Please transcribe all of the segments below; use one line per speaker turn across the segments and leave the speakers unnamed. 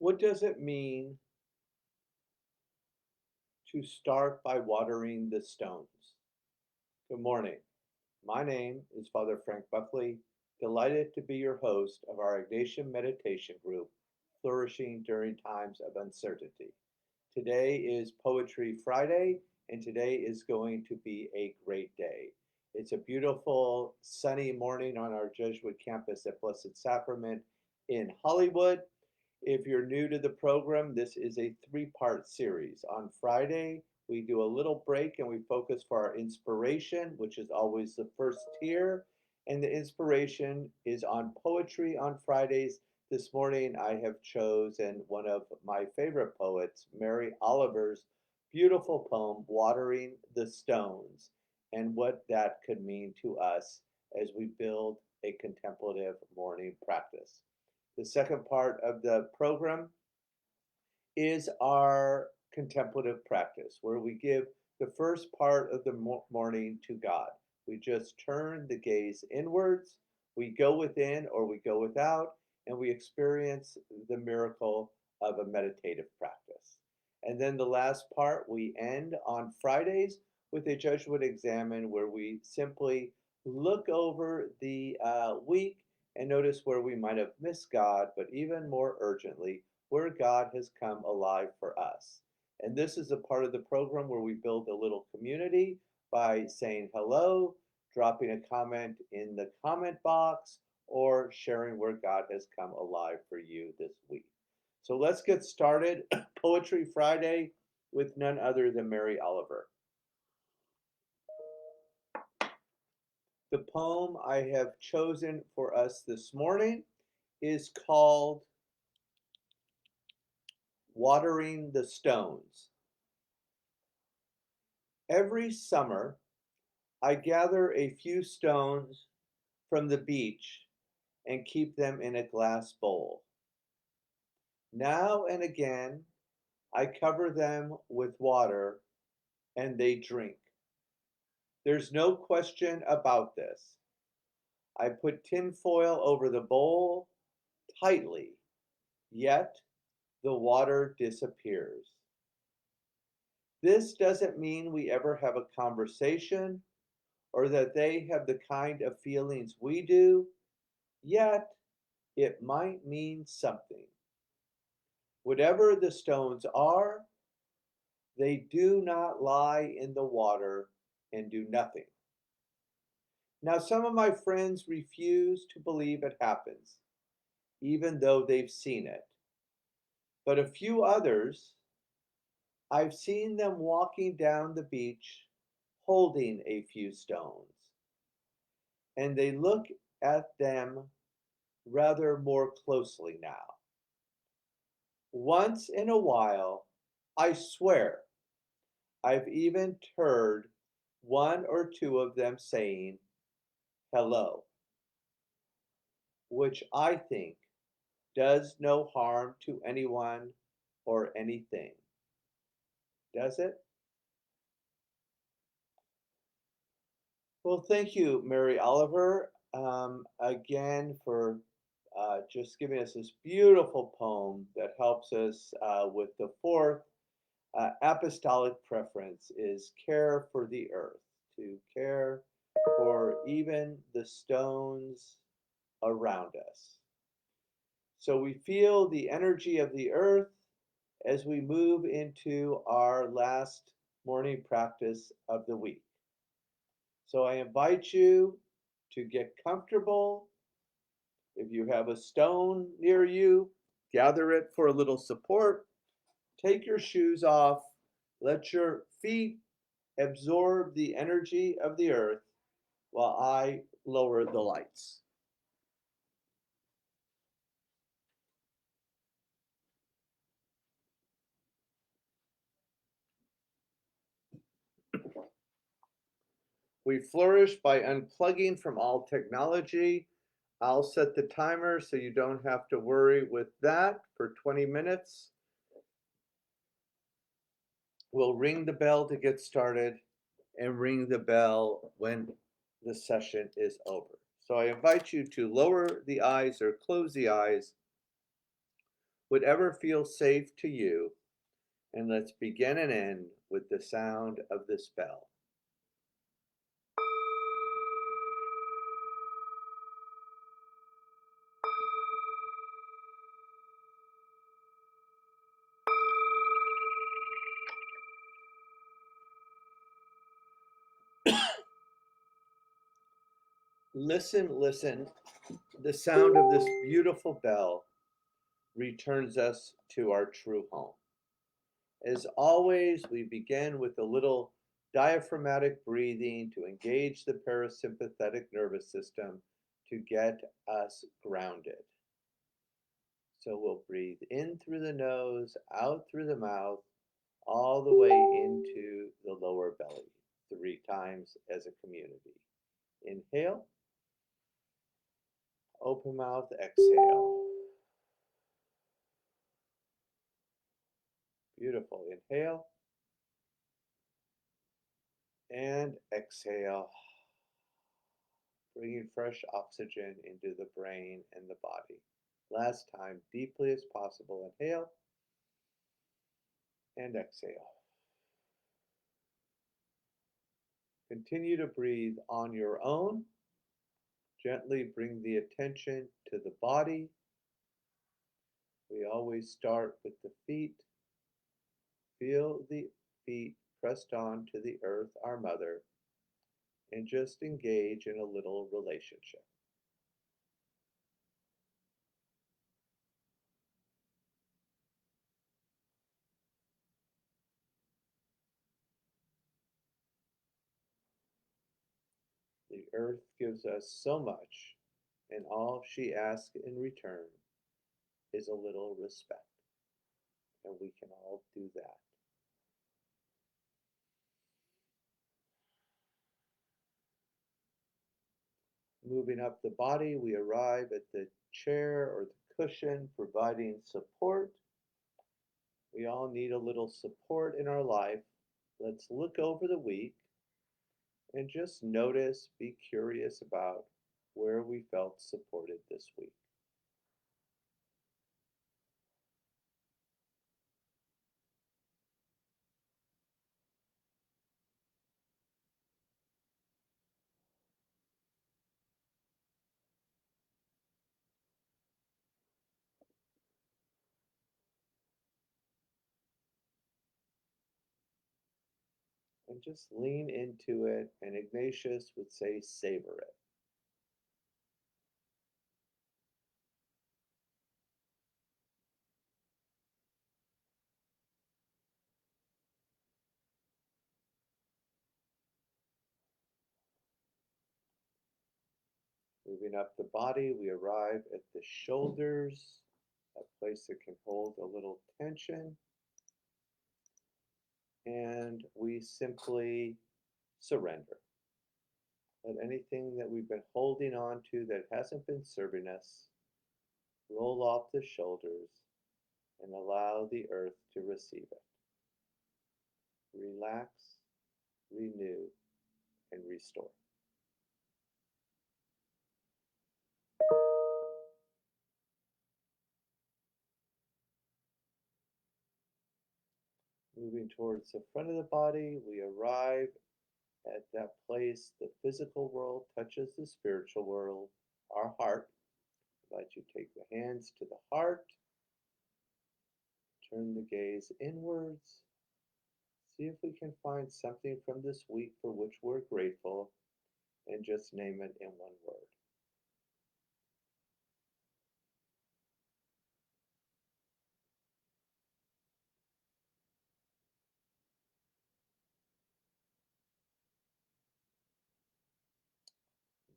What does it mean to start by watering the stones? Good morning. My name is Father Frank Buckley, delighted to be your host of our Ignatian meditation group, Flourishing During Times of Uncertainty. Today is Poetry Friday, and today is going to be a great day. It's a beautiful sunny morning on our Jesuit campus at Blessed Sacrament in Hollywood. If you're new to the program, this is a three-part series. On Friday, we do a little break and we focus for our inspiration, which is always the first tier. And the inspiration is on poetry on Fridays. This morning, I have chosen one of my favorite poets, Mary Oliver's beautiful poem, Watering the Stones, and what that could mean to us as we build a contemplative morning practice. The second part of the program is our contemplative practice, where we give the first part of the morning to God. We just turn the gaze inwards, we go within or we go without, and we experience the miracle of a meditative practice. And then the last part, we end on Fridays with a Jesuit examine where we simply look over the week and notice where we might have missed God, but even more urgently, where God has come alive for us. And this is a part of the program where we build a little community by saying hello, dropping a comment in the comment box, or sharing where God has come alive for you this week. So let's get started. Poetry Friday with none other than Mary Oliver. The poem I have chosen for us this morning is called Watering the Stones. Every summer, I gather a few stones from the beach and keep them in a glass bowl. Now and again, I cover them with water and they drink. There's no question about this. I put tinfoil over the bowl tightly, yet the water disappears. This doesn't mean we ever have a conversation or that they have the kind of feelings we do, yet it might mean something. Whatever the stones are, they do not lie in the water and do nothing. Now, some of my friends refuse to believe it happens, even though they've seen it. But a few others, I've seen them walking down the beach holding a few stones, and they look at them rather more closely now. Once in a while, I swear, I've even heard one or two of them saying hello, which I think does no harm to anyone or anything. Does it? Well, thank you, Mary Oliver, again for just giving us this beautiful poem that helps us with the fourth apostolic preference is care for the earth, to care for even the stones around us. So we feel the energy of the earth as we move into our last morning practice of the week. So I invite you to get comfortable. If you have a stone near you, gather it for a little support. Take your shoes off. Let your feet absorb the energy of the earth while I lower the lights. We flourish by unplugging from all technology. I'll set the timer so you don't have to worry with that for 20 minutes. We'll ring the bell to get started and ring the bell when the session is over. So I invite you to lower the eyes or close the eyes. whatever feels safe to you, and let's begin and end with the sound of this bell. Listen, listen. The sound of this beautiful bell returns us to our true home. As always, we begin with a little diaphragmatic breathing to engage the parasympathetic nervous system to get us grounded. So we'll breathe in through the nose, out through the mouth, all the way into the lower belly 3 times as a community. Inhale, open mouth, exhale. Beautiful. Inhale and exhale, bringing fresh oxygen into the brain and the body. Last time, deeply as possible. Inhale and exhale. Continue to breathe on your own. Gently bring the attention to the body. We always start with the feet. Feel the feet pressed on to the earth, our mother, and just engage in a little relationship. The earth gives us so much, and all she asks in return is a little respect, and we can all do that. Moving up the body, we arrive at the chair or the cushion, providing support. We all need a little support in our life. Let's look over the week and just notice, be curious about where we felt supported this week. And just lean into it, and Ignatius would say, savor it. Moving up the body, we arrive at the shoulders, a place that can hold a little tension. And we simply surrender. Let anything that we've been holding on to that hasn't been serving us roll off the shoulders and allow the earth to receive it. Relax, renew, and restore. Moving towards the front of the body, we arrive at that place the physical world touches the spiritual world, our heart. I'd like you to take the hands to the heart, turn the gaze inwards, see if we can find something from this week for which we're grateful, and just name it in one word.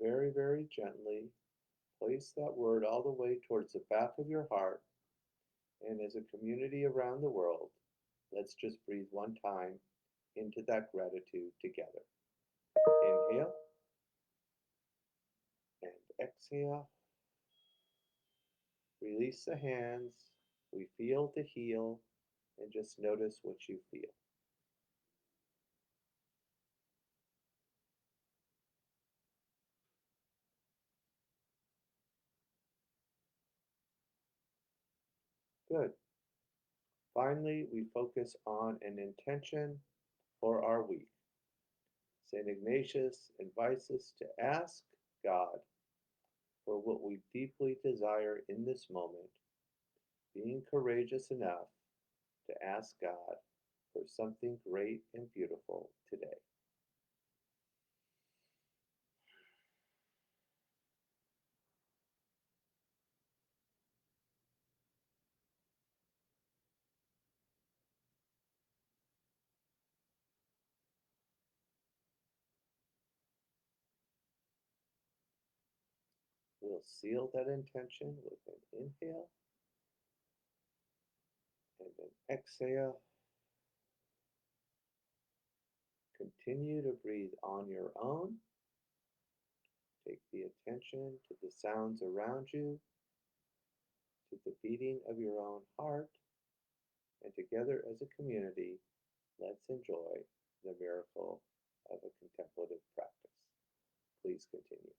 Very, very gently place that word all the way towards the back of your heart. And as a community around the world, let's just breathe one time into that gratitude together. Inhale and exhale. Release the hands. We feel to heal, and just notice what you feel. Good. Finally, we focus on an intention for our week. St. Ignatius invites us to ask God for what we deeply desire in this moment, being courageous enough to ask God for something great and beautiful today. We'll seal that intention with an inhale and an exhale. Continue to breathe on your own. Take the attention to the sounds around you, to the beating of your own heart, and together as a community, let's enjoy the miracle of a contemplative practice. Please continue.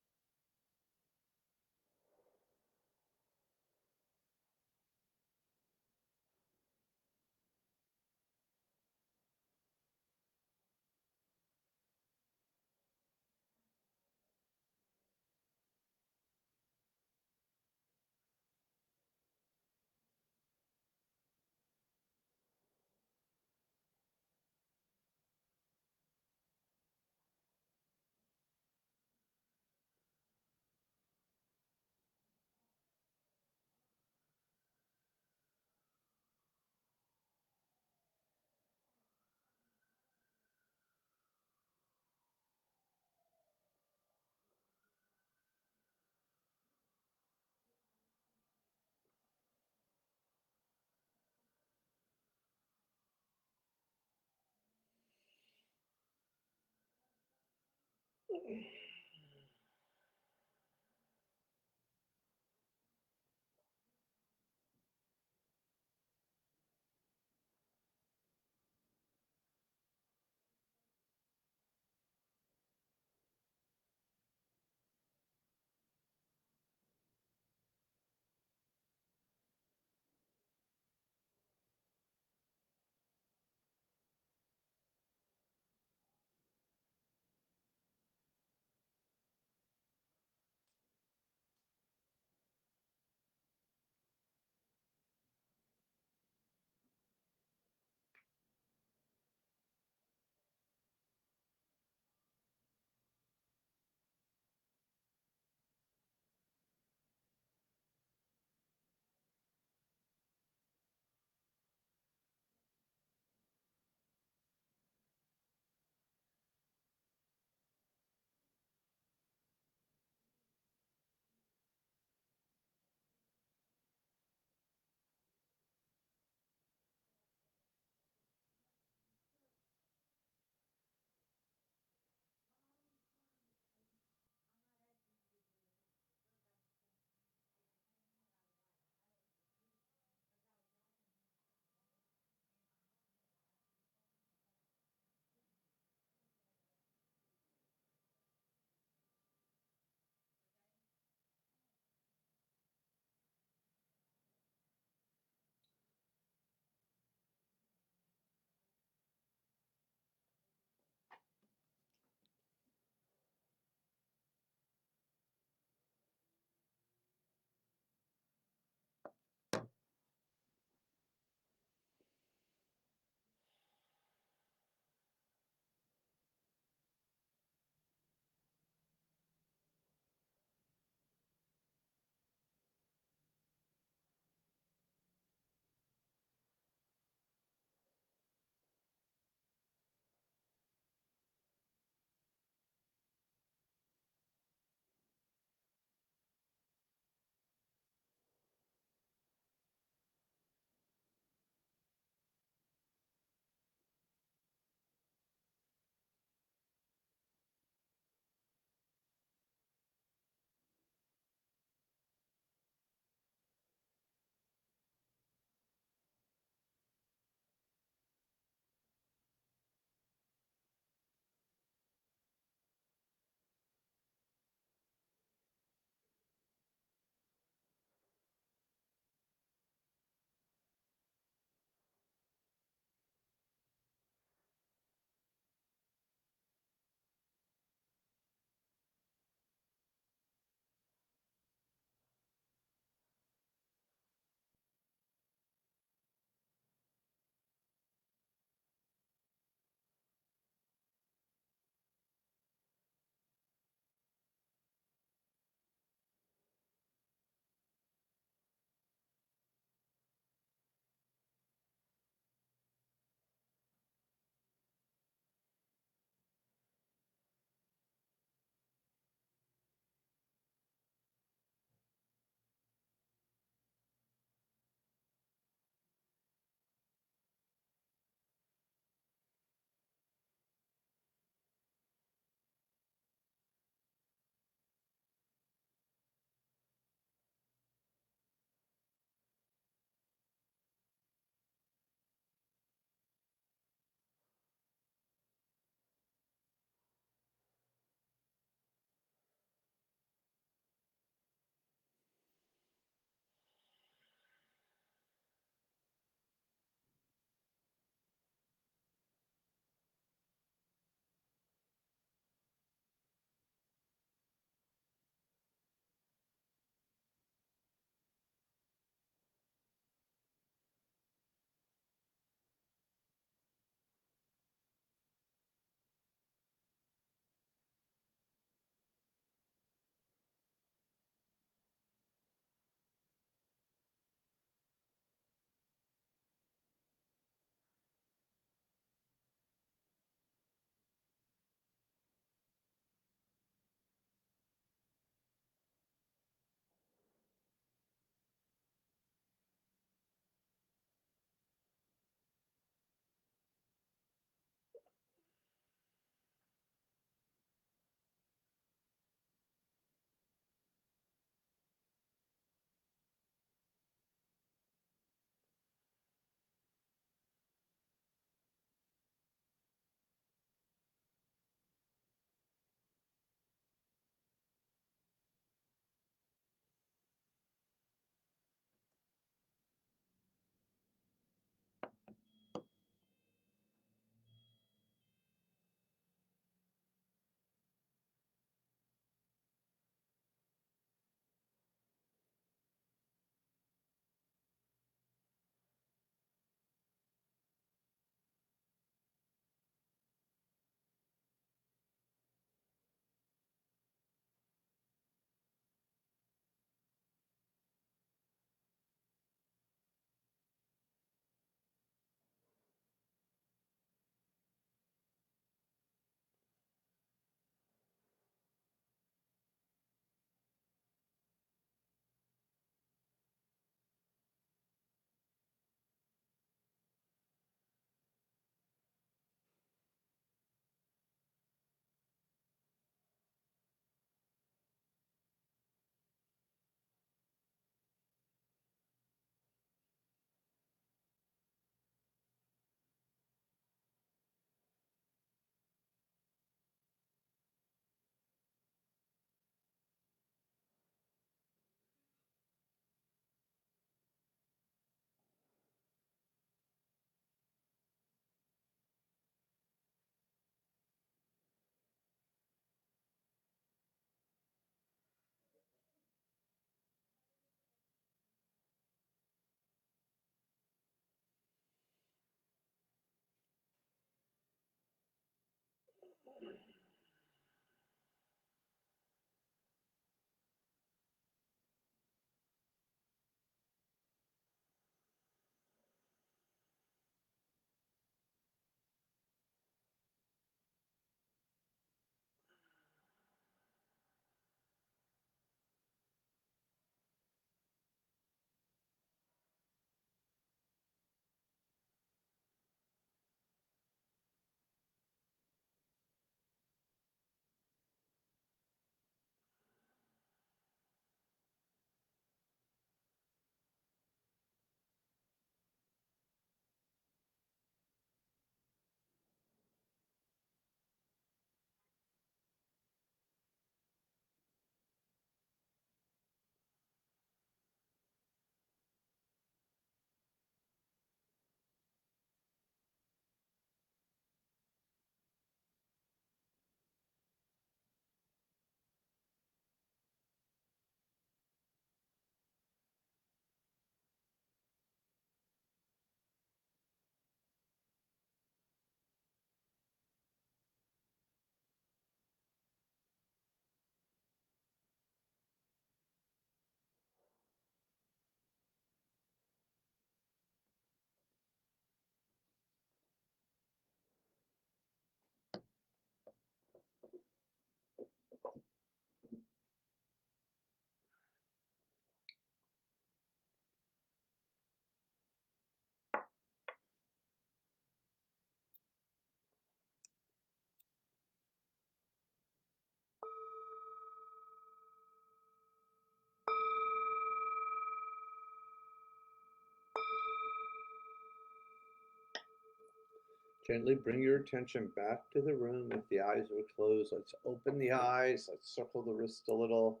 Gently bring your attention back to the room. If the eyes are closed, let's open the eyes. Let's circle the wrist a little.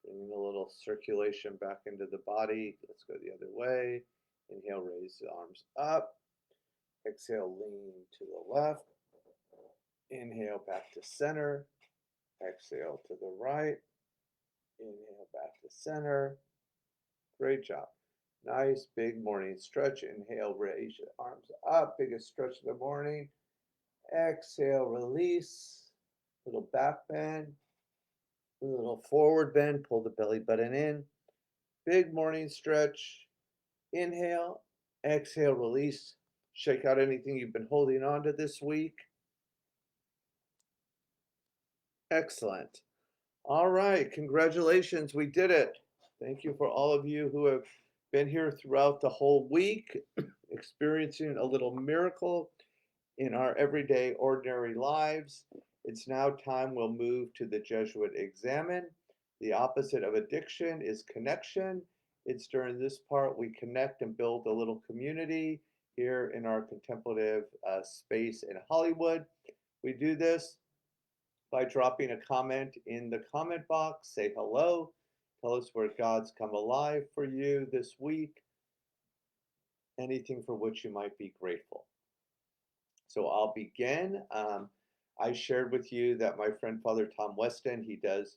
Bringing a little circulation back into the body. Let's go the other way. Inhale, raise the arms up. Exhale, lean to the left. Inhale, back to center. Exhale to the right. Inhale, back to center. Great job. Nice big morning stretch. Inhale, raise your arms up. Biggest stretch of the morning. Exhale, release. Little back bend. A little forward bend. Pull the belly button in. Big morning stretch. Inhale. Exhale, release. Shake out anything you've been holding on to this week. Excellent. All right. Congratulations. We did it. Thank you for all of you who have been here throughout the whole week, experiencing a little miracle in our everyday ordinary lives. It's now time we'll move to the Jesuit Examen. The opposite of addiction is connection. It's during this part we connect and build a little community here in our contemplative space in Hollywood. We do this by dropping a comment in the comment box. Say hello. Tell us where God's come alive for you this week. Anything for which you might be grateful. So I'll begin. I shared with you that my friend Father Tom Weston, he does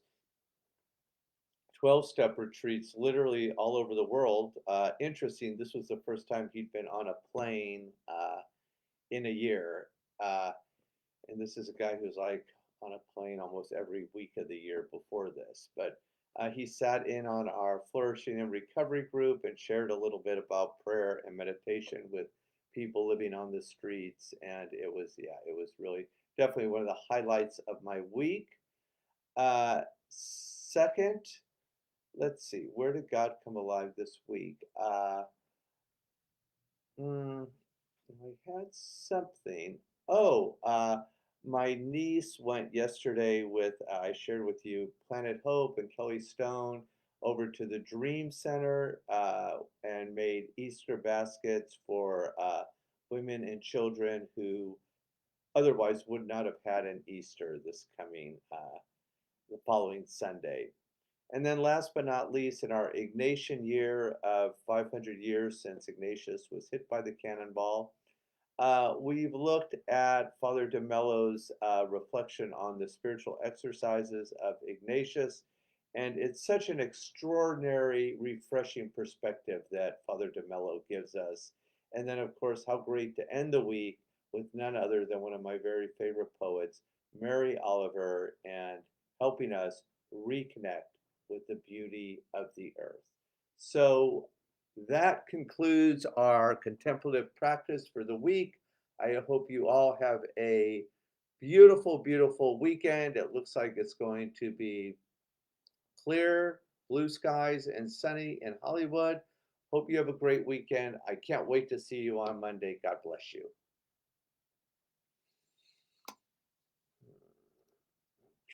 12-step retreats literally all over the world. Interesting, this was the first time he'd been on a plane in a year. And this is a guy who's like on a plane almost every week of the year before this. But he sat in on our Flourishing in Recovery group and shared a little bit about prayer and meditation with people living on the streets. And it was really definitely one of the highlights of my week. Second, let's see, where did God come alive this week? I had something. Oh, my niece went yesterday with, I shared with you, Planet Hope and Kelly Stone over to the Dream Center and made Easter baskets for women and children who otherwise would not have had an Easter this coming, the following Sunday. And then last but not least, in our Ignatian year of 500 years since Ignatius was hit by the cannonball, we've looked at Father de Mello's reflection on the spiritual exercises of Ignatius, and it's such an extraordinary, refreshing perspective that Father de Mello gives us. And then, of course, how great to end the week with none other than one of my very favorite poets, Mary Oliver, and helping us reconnect with the beauty of the earth. So that concludes our contemplative practice for the week. I hope you all have a beautiful, beautiful weekend. It looks like it's going to be clear, blue skies, and sunny in Hollywood. Hope you have a great weekend. I can't wait to see you on Monday. God bless you.